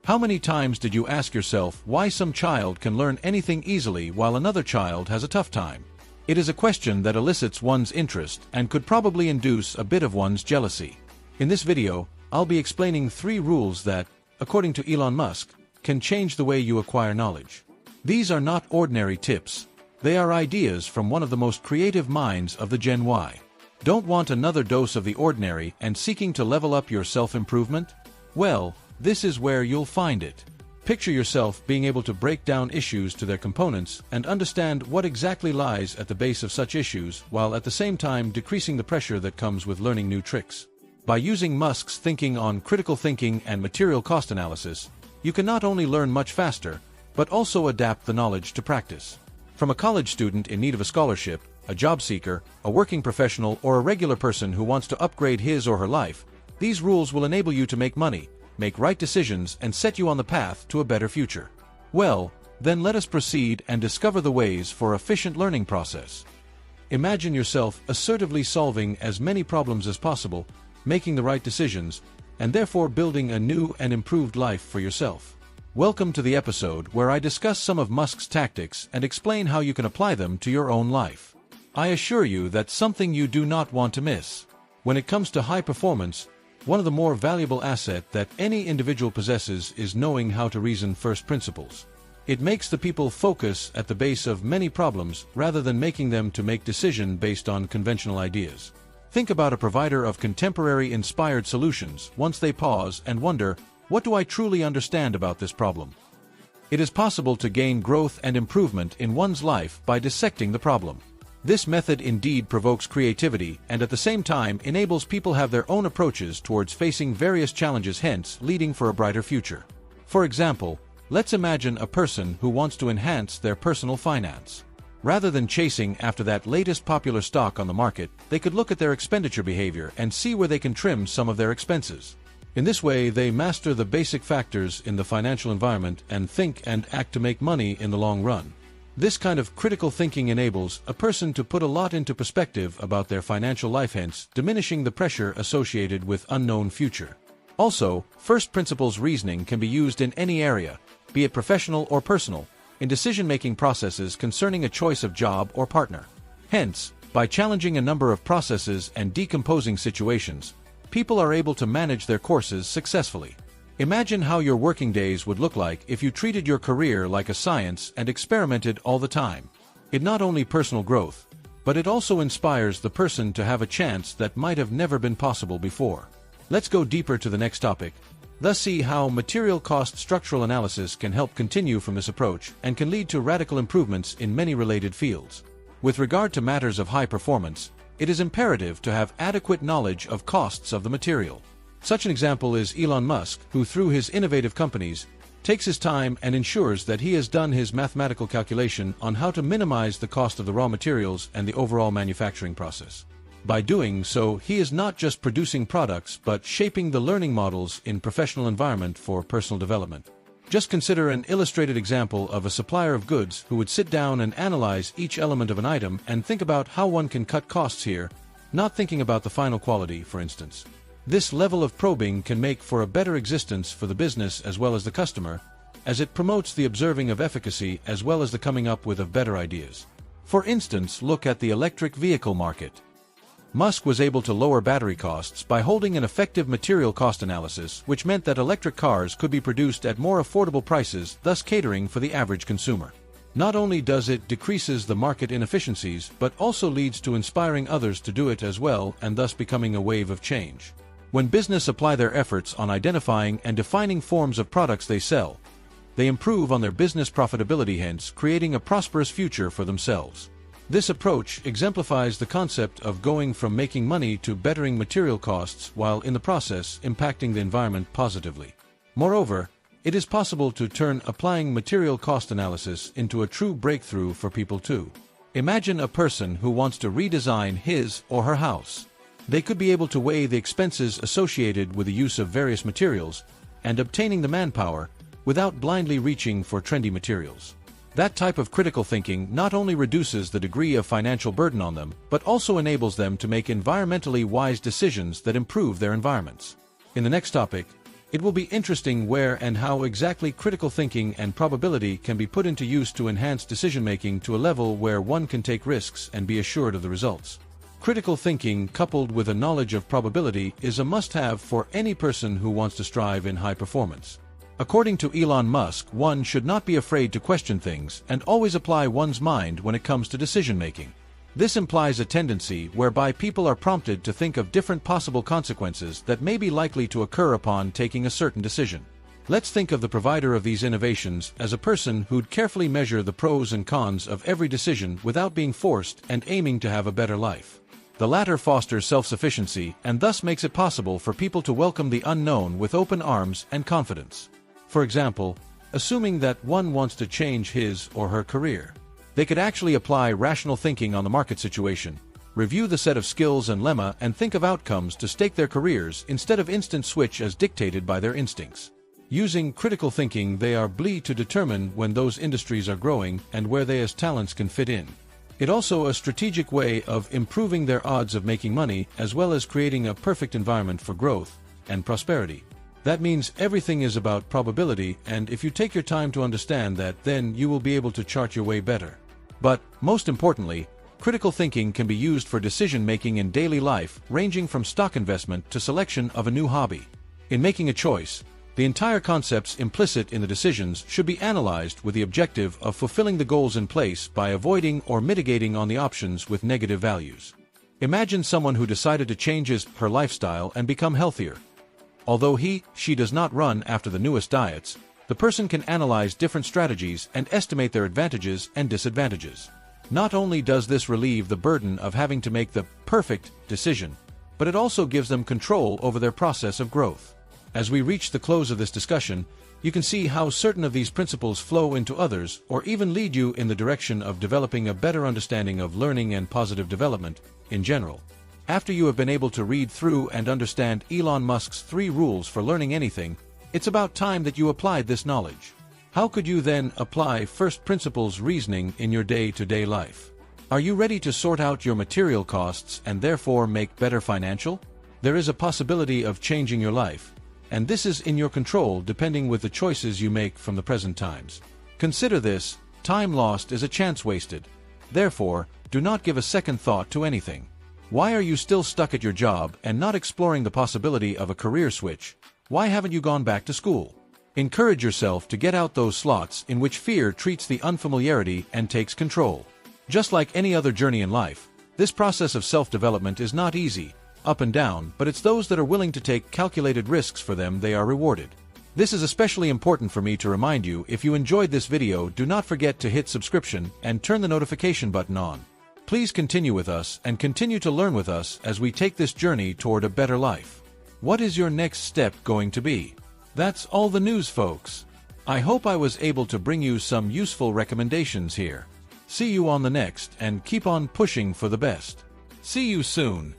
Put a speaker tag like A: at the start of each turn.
A: How many times did you ask yourself why some child can learn anything easily while another child has a tough time? It is a question that elicits one's interest and could probably induce a bit of one's jealousy. In this video, I'll be explaining 3 rules that, according to Elon Musk, can change the way you acquire knowledge. These are not ordinary tips. They are ideas from one of the most creative minds of the Gen Y. Don't want another dose of the ordinary and seeking to level up your self-improvement? Well, this is where you'll find it. Picture yourself being able to break down issues to their components and understand what exactly lies at the base of such issues, while at the same time decreasing the pressure that comes with learning new tricks. By using Musk's thinking on critical thinking and material cost analysis, you can not only learn much faster, but also adapt the knowledge to practice. From a college student in need of a scholarship, a job seeker, a working professional, or a regular person who wants to upgrade his or her life, these rules will enable you to make money, make right decisions, and set you on the path to a better future. Well, then let us proceed and discover the ways for efficient learning process. Imagine yourself assertively solving as many problems as possible, making the right decisions, and therefore building a new and improved life for yourself. Welcome to the episode where I discuss some of Musk's tactics and explain how you can apply them to your own life. I assure you that's something you do not want to miss. When it comes to high performance, one of the more valuable assets that any individual possesses is knowing how to reason first principles. It makes the people focus at the base of many problems rather than making them to make decisions based on conventional ideas. Think about a provider of contemporary inspired solutions once they pause and wonder, what do I truly understand about this problem? It is possible to gain growth and improvement in one's life by dissecting the problem. This method indeed provokes creativity and at the same time enables people have their own approaches towards facing various challenges, hence leading for a brighter future. For example, let's imagine a person who wants to enhance their personal finance. Rather than chasing after that latest popular stock on the market, they could look at their expenditure behavior and see where they can trim some of their expenses. In this way, they master the basic factors in the financial environment and think and act to make money in the long run. This kind of critical thinking enables a person to put a lot into perspective about their financial life, hence diminishing the pressure associated with unknown future. Also, first principles reasoning can be used in any area, be it professional or personal, in decision-making processes concerning a choice of job or partner. Hence, by challenging a number of processes and decomposing situations, people are able to manage their courses successfully. Imagine how your working days would look like if you treated your career like a science and experimented all the time. It not only personal growth, but it also inspires the person to have a chance that might have never been possible before. Let's go deeper to the next topic, thus see how material cost structural analysis can help continue from this approach and can lead to radical improvements in many related fields. With regard to matters of high performance, it is imperative to have adequate knowledge of costs of the material. Such an example is Elon Musk, who through his innovative companies, takes his time and ensures that he has done his mathematical calculation on how to minimize the cost of the raw materials and the overall manufacturing process. By doing so, he is not just producing products but shaping the learning models in professional environment for personal development. Just consider an illustrated example of a supplier of goods who would sit down and analyze each element of an item and think about how one can cut costs here, not thinking about the final quality, for instance. This level of probing can make for a better existence for the business as well as the customer, as it promotes the observing of efficacy as well as the coming up with of better ideas. For instance, look at the electric vehicle market. Musk was able to lower battery costs by holding an effective material cost analysis, which meant that electric cars could be produced at more affordable prices, thus catering for the average consumer. Not only does it decreases the market inefficiencies, but also leads to inspiring others to do it as well and thus becoming a wave of change. When business apply their efforts on identifying and defining forms of products they sell, they improve on their business profitability, hence creating a prosperous future for themselves. This approach exemplifies the concept of going from making money to bettering material costs while in the process impacting the environment positively. Moreover, it is possible to turn applying material cost analysis into a true breakthrough for people too. Imagine a person who wants to redesign his or her house. They could be able to weigh the expenses associated with the use of various materials and obtaining the manpower without blindly reaching for trendy materials. That type of critical thinking not only reduces the degree of financial burden on them, but also enables them to make environmentally wise decisions that improve their environments. In the next topic, It will be interesting where and how exactly critical thinking and probability can be put into use to enhance decision-making to a level where one can take risks and be assured of the results. Critical thinking coupled with a knowledge of probability is a must-have for any person who wants to strive in high performance. According to Elon Musk, one should not be afraid to question things and always apply one's mind when it comes to decision-making. This implies a tendency whereby people are prompted to think of different possible consequences that may be likely to occur upon taking a certain decision. Let's think of the provider of these innovations as a person who'd carefully measure the pros and cons of every decision without being forced and aiming to have a better life. The latter fosters self-sufficiency and thus makes it possible for people to welcome the unknown with open arms and confidence. For example, assuming that one wants to change his or her career, they could actually apply rational thinking on the market situation, review the set of skills and lemma and think of outcomes to stake their careers instead of instant switch as dictated by their instincts. Using critical thinking, they are able to determine when those industries are growing and where they as talents can fit in. It also a strategic way of improving their odds of making money as well as creating a perfect environment for growth and prosperity. That means everything is about probability, and if you take your time to understand that, then you will be able to chart your way better. But, most importantly, critical thinking can be used for decision-making in daily life, ranging from stock investment to selection of a new hobby. In making a choice, the entire concepts implicit in the decisions should be analyzed with the objective of fulfilling the goals in place by avoiding or mitigating on the options with negative values. Imagine someone who decided to change his/her lifestyle and become healthier. Although he/she does not run after the newest diets, the person can analyze different strategies and estimate their advantages and disadvantages. Not only does this relieve the burden of having to make the perfect decision, but it also gives them control over their process of growth. As we reach the close of this discussion, you can see how certain of these principles flow into others or even lead you in the direction of developing a better understanding of learning and positive development in general. After you have been able to read through and understand Elon Musk's 3 rules for learning anything, it's about time that you applied this knowledge. How could you then apply first principles reasoning in your day-to-day life? Are you ready to sort out your material costs and therefore make better financial? There is a possibility of changing your life, and this is in your control depending with the choices you make from the present times. Consider this: time lost is a chance wasted. Therefore, do not give a second thought to anything. Why are you still stuck at your job and not exploring the possibility of a career switch? Why haven't you gone back to school? Encourage yourself to get out those slots in which fear treats the unfamiliarity and takes control. Just like any other journey in life, this process of self-development is not easy, up and down, but it's those that are willing to take calculated risks for them they are rewarded. This is especially important for me to remind you. If you enjoyed this video, do not forget to hit subscription and turn the notification button on. Please continue with us and continue to learn with us as we take this journey toward a better life. What is your next step going to be? That's all the news, folks. I hope I was able to bring you some useful recommendations here. See you on the next, and keep on pushing for the best. See you soon.